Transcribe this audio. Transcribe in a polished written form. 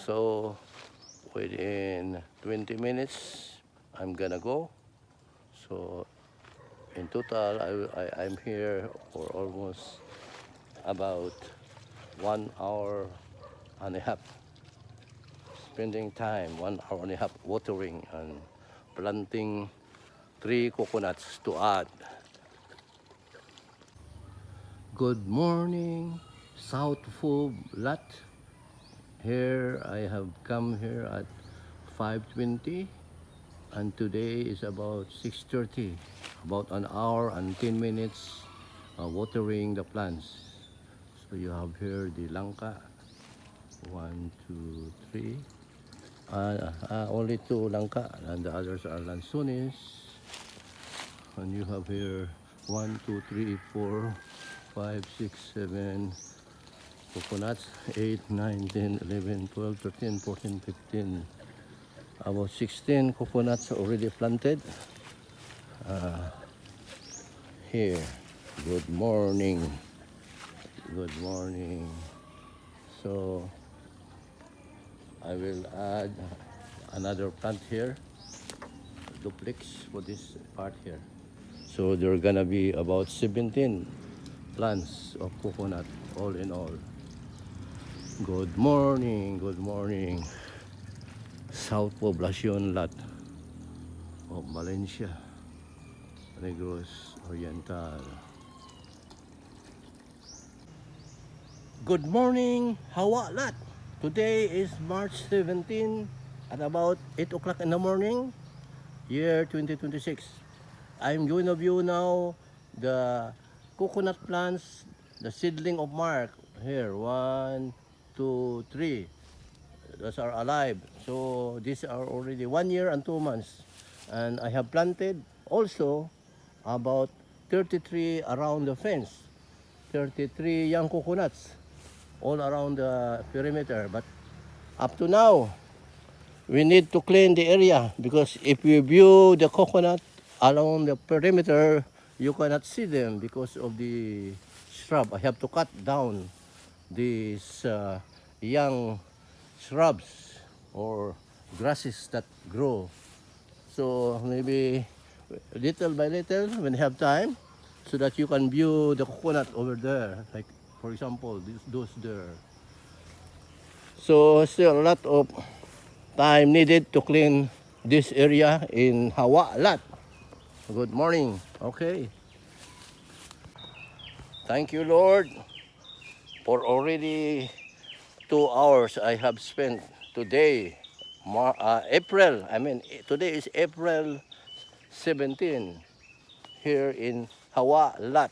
So within 20 minutes, I'm gonna go. So in total, I'm here for almost about 1 hour and a half, spending time 1 hour and a half watering and planting 3 coconuts to add. Good morning, South Phobe lot. Here I have come here at 5:20 and today is about 6:30, about an hour and 10 minutes watering the plants. So you have here the langka, 1, 2, 3, only 2 langka and the others are lansones. And you have here 1, 2, 3, 4, 5, 6, 7 coconuts, 8, 9, 10, 11, 12, 13, 14, 15, about 16 coconuts already planted. Here, good morning, good morning. So I will add another plant here, duplex for this part here. So there are gonna be about 17 plants of coconut all in all. Good morning, South Poblacion lot of Valencia, Negros Oriental. Good morning, Hawa lot. Today is March 17 at about 8 o'clock in the morning, year 2026. I'm going to view now the coconut plants, the seedling of Mark. Here, 1, 2, 3. Those are alive. So these are already 1 year and 2 months. And I have planted also about 33 around the fence. 33 young coconuts all around the perimeter. But up to now, we need to clean the area because if you view the coconut along the perimeter, you cannot see them because of the shrub. I have to cut down these young shrubs or grasses that grow. So maybe little by little when you have time, so that you can view the coconut over there, like for example those there. So still a lot of time needed to clean this area in Hawa lot. Good morning. Okay. Thank you, Lord, for already 2 hours I have spent today. Today is April 17 here in Hawa lot.